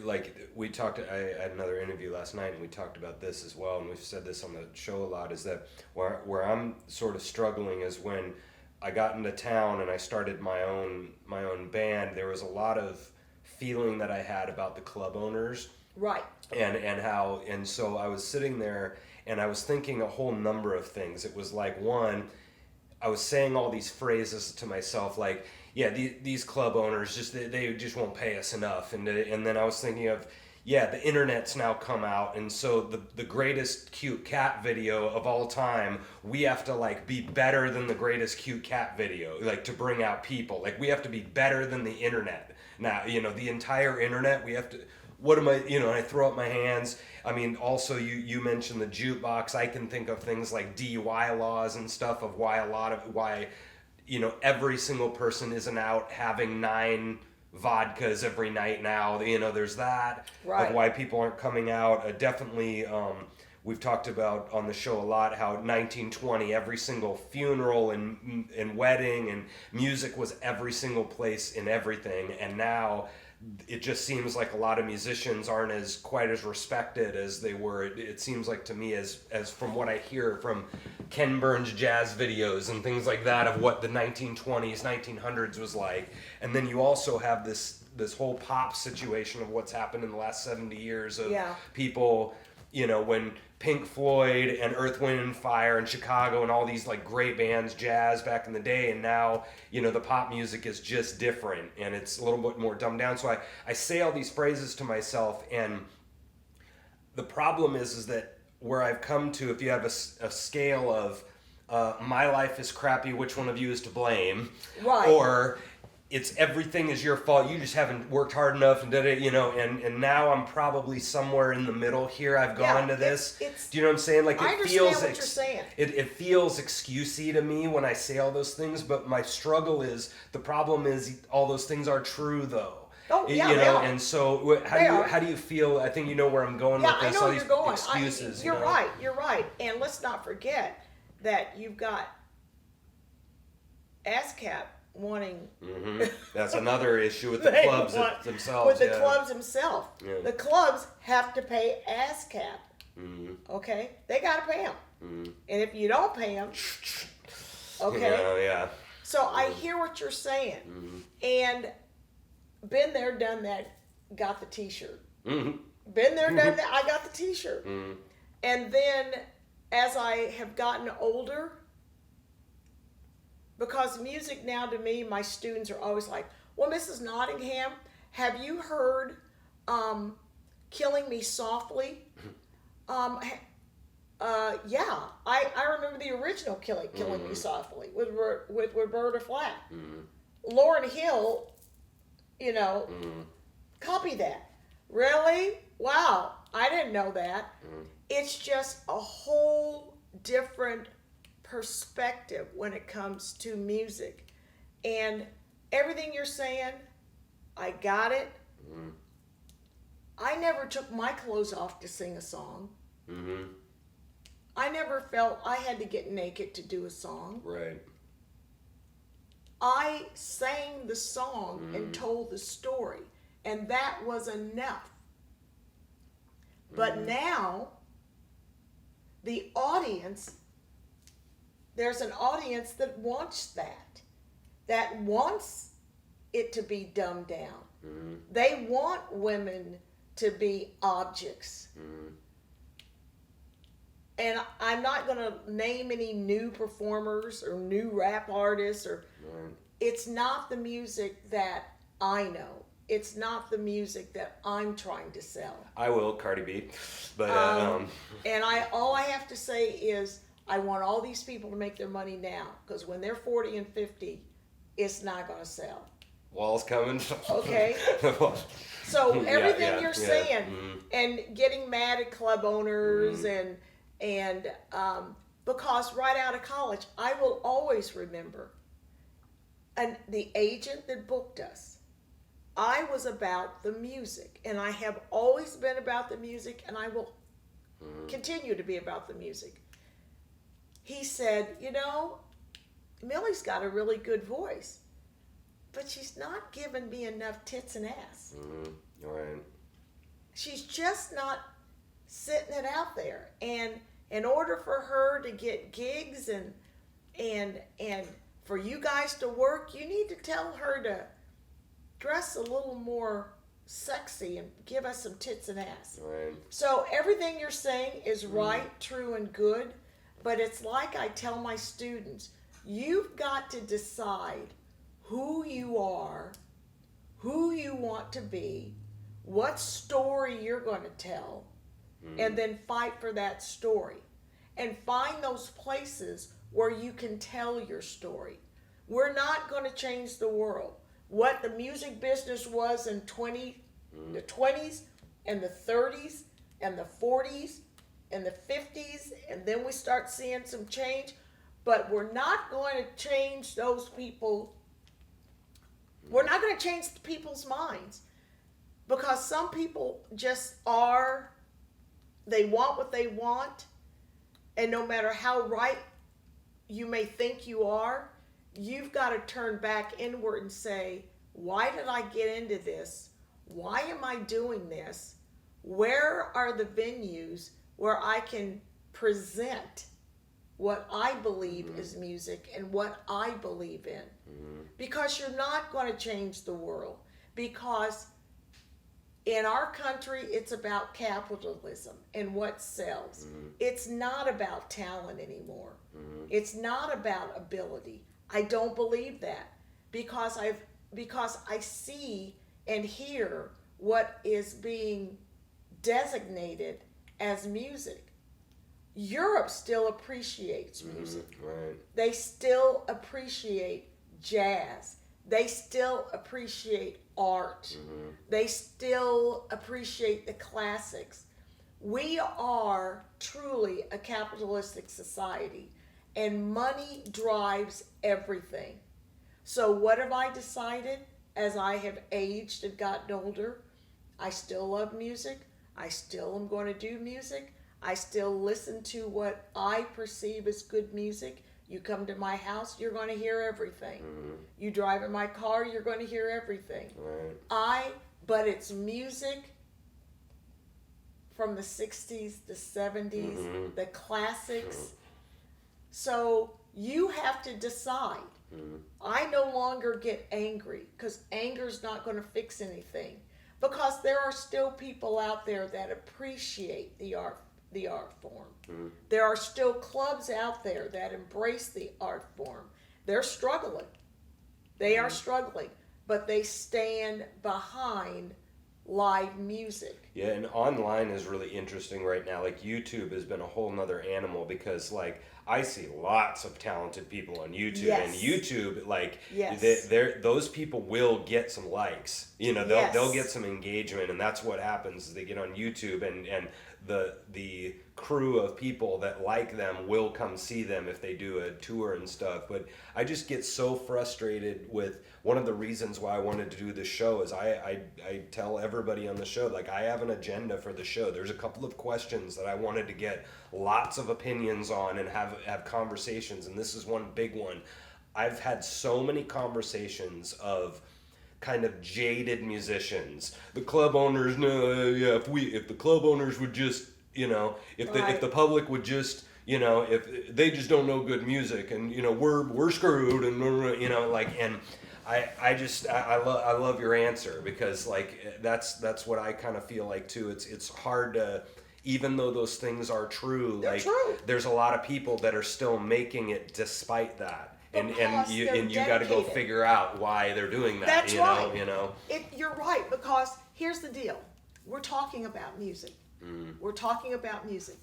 like we talked, I had another interview last night and we talked about this as well, and we've said this on the show a lot, is that where I'm sort of struggling is when I got into town and I started my own band. There was a lot of feeling that I had about the club owners, Right. and so I was sitting there and I was thinking a whole number of things. It was like, one, I was saying all these phrases to myself like, yeah, these club owners they just won't pay us enough, and then I was thinking of, yeah, the internet's now come out, and so the greatest cute cat video of all time, we have to like be better than the greatest cute cat video, like to bring out people, like we have to be better than the internet. Now, the entire internet, we have to. What am I? I throw up my hands. I mean, also you mentioned the jukebox. I can think of things like DUI laws and stuff of why every single person isn't out having 9 vodkas every night now. There's that. Right. Of why people aren't coming out. Definitely, we've talked about on the show a lot how 1920, every single funeral and wedding and music was every single place in everything. And now it just seems like a lot of musicians aren't quite as respected as they were. It seems like to me, as from what I hear from Ken Burns jazz videos and things like that, of what the 1920s, 1900s was like. And then you also have this whole pop situation of what's happened in the last 70 years of people, when Pink Floyd and Earth, Wind and Fire and Chicago and all these like great bands, jazz back in the day, and now, the pop music is just different and it's a little bit more dumbed down. So I say all these phrases to myself, and the problem is that where I've come to, if you have a scale of my life is crappy, which one of you is to blame? Right. Or it's everything is your fault, you just haven't worked hard enough, and and now I'm probably somewhere in the middle here. I've gone to this. Do you know what I'm saying? Like, I understand what you're saying. It feels excusey to me when I say all those things, but my struggle is, the problem is all those things are true though. Oh, yeah, they are. And so how do you feel? I think you know where I'm going with this. I know all you're these going. excuses. You're right. You're right. And let's not forget that you've got ASCAP wanting. Mm-hmm. That's another issue with the clubs themselves. With the clubs themselves. Yeah. The clubs have to pay ASCAP. Mm-hmm. Okay? They got to pay them. Mm-hmm. And if you don't pay them, okay? Yeah. So I hear what you're saying. Mm-hmm. And been there, done that, got the t-shirt. Mm-hmm. Been there, done that, I got the t-shirt. Mm-hmm. And then as I have gotten older, because music now to me, my students are always like, well, Mrs. Nottingham, have you heard Killing Me Softly? Yeah, I remember the original Killing Me Softly with Roberta Flack. Mm-hmm. Lauryn Hill, copy that. Really? Wow, I didn't know that. Mm-hmm. It's just a whole different perspective when it comes to music. And everything you're saying, I got it. Mm-hmm. I never took my clothes off to sing a song. Mm-hmm. I never felt I had to get naked to do a song. Right. I sang the song and told the story, and that was enough. But now, the audience, there's an audience that wants that wants it to be dumbed down. Mm-hmm. They want women to be objects. Mm-hmm. And I'm not going to name any new performers or new rap artists. It's not the music that I know. It's not the music that I'm trying to sell. I will, Cardi B. But and all I have to say is I want all these people to make their money now, because when they're 40 and 50, it's not going to sell. Wall's coming. Okay. So everything you're saying, Mm-hmm. and getting mad at club owners, and because right out of college, I will always remember, and the agent that booked us, I was about the music, and I have always been about the music, and I will continue to be about the music. He said, Millie's got a really good voice, but she's not giving me enough tits and ass. Mm-hmm. All right. She's just not sitting it out there. And in order for her to get gigs and for you guys to work, you need to tell her to dress a little more sexy and give us some tits and ass. Right. So everything you're saying is right, true, and good, but it's like I tell my students, you've got to decide who you are, who you want to be, what story you're going to tell, and then fight for that story. And find those places where you can tell your story. We're not going to change the world. What the music business was in the 20s and the 30s and the 40s and the 50s, and then we start seeing some change, but we're not going to change those people. We're not going to change people's minds, because some people just are, they want what they want, and no matter how right you may think you are, you've got to turn back inward and say, why did I get into this? Why am I doing this? Where are the venues where I can present what I believe is music and what I believe in? Because you're not going to change the world. Because in our country, it's about capitalism and what sells. It's not about talent anymore. It's not about ability. I don't believe that, because I see and hear what is being designated as music. Europe still appreciates music. Right. They still appreciate jazz. They still appreciate art. They still appreciate the classics. We are truly a capitalistic society, and money drives everything. So what have I decided as I have aged and gotten older? I still love music. I still am going to do music. I still listen to what I perceive as good music. You come to my house, you're going to hear everything. You drive in my car, you're going to hear everything. Right. But it's music from the 60s, the 70s, the classics. So you have to decide. I no longer get angry, because anger's not going to fix anything. Because there are still people out there that appreciate the art form. There are still clubs out there that embrace the art form. They're struggling. They are struggling, but they stand behind live music. Yeah, and online is really interesting right now. Like, YouTube has been a whole nother animal, because like I see lots of talented people on YouTube, and YouTube, like, those people will get some likes. You know, they'll get some engagement, and that's what happens is they get on YouTube, and the crew of people that like them will come see them if they do a tour and stuff. But I just get so frustrated with, one of the reasons why I wanted to do this show is I tell everybody on the show, like, I have an agenda for the show. There's a couple of questions that I wanted to get lots of opinions on and have conversations, and this is one big one. I've had so many conversations of kind of jaded musicians. The club owners, if the club owners would just, you know, if the public would just, you know, if they just don't know good music, and you know, we're screwed, and you know, like, and I love your answer, because like that's what I kind of feel like too. It's hard to, even though those things are true, there's a lot of people that are still making it despite that. And you got to go figure out why they're doing that. That's right. You know. You're right, because here's the deal. We're talking about music. We're talking about music.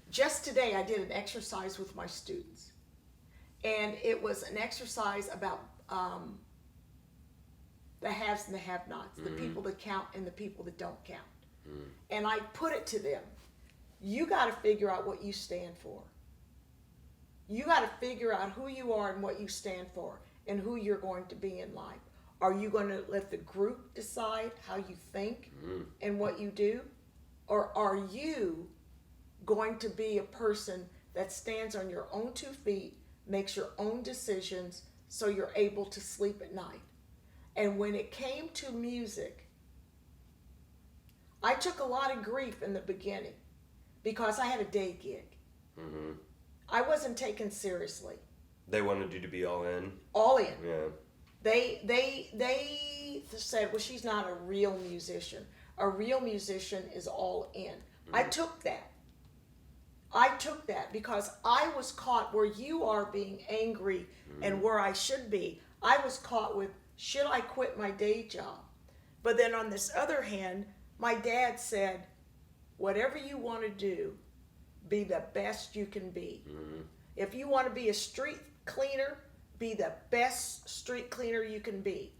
Just today, I did an exercise with my students, and it was an exercise about the haves and the have-nots, the people that count and the people that don't count. And I put it to them: you got to figure out what you stand for. You got to figure out who you are and what you stand for and who you're going to be in life. Are you going to let the group decide how you think and what you do? Or are you going to be a person that stands on your own 2 feet, makes your own decisions, so you're able to sleep at night? And when it came to music, I took a lot of grief in the beginning because I had a day gig. Mm-hmm. I wasn't taken seriously. They wanted you to be all in. All in. Yeah. They said, well, she's not a real musician. A real musician is all in. I took that. I took that because I was caught where you are being angry and where I should be. I was caught with, should I quit my day job? But then on this other hand, my dad said, whatever you want to do, be the best you can be. If you want to be a street cleaner, be the best street cleaner you can be.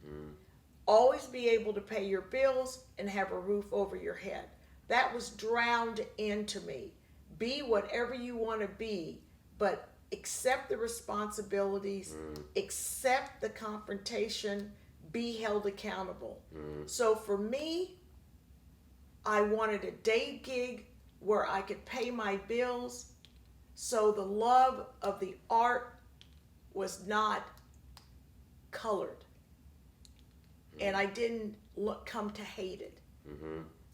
Always be able to pay your bills and have a roof over your head. That was drowned into me. Be whatever you want to be, but accept the responsibilities, accept the confrontation, be held accountable. So for me, I wanted a day gig where I could pay my bills, so the love of the art was not colored. And I didn't come to hate it.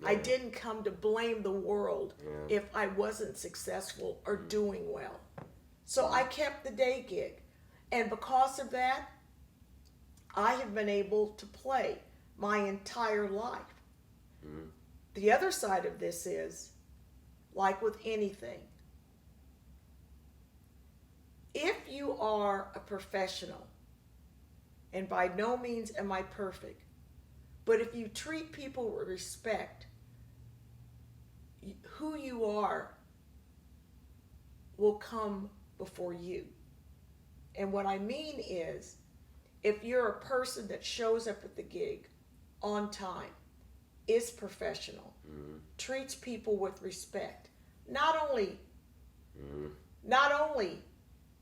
I didn't come to blame the world if I wasn't successful or doing well. So I kept the day gig. And because of that, I have been able to play my entire life. The other side of this is, like with anything, if you are a professional, and by no means am I perfect, but if you treat people with respect, who you are will come before you. And what I mean is, if you're a person that shows up at the gig on time, is professional, treats people with respect, not only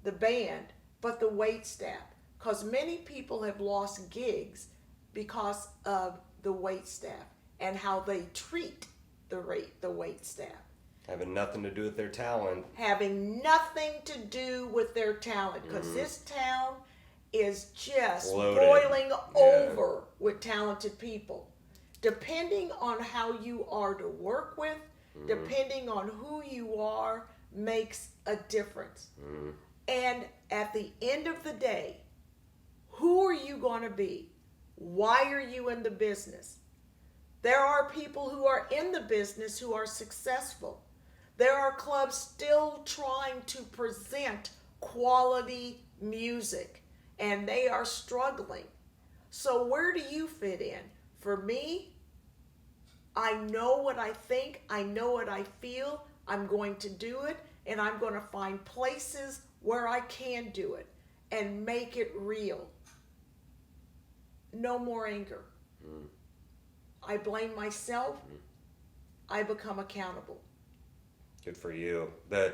the band, but the wait staff. Because many people have lost gigs because of the wait staff and how they treat the wait staff. Having nothing to do with their talent. Having nothing to do with their talent, because this town is just Loaded. boiling over with talented people. Depending on how you are to work with, depending on who you are, makes a difference. And at the end of the day, who are you going to be? Why are you in the business? There are people who are in the business who are successful. There are clubs still trying to present quality music, and they are struggling. So where do you fit in? For me, I know what I think, I know what I feel, I'm going to do it, and I'm going to find places where I can do it and make it real. No more anger. I blame myself. I become accountable. Good for you. The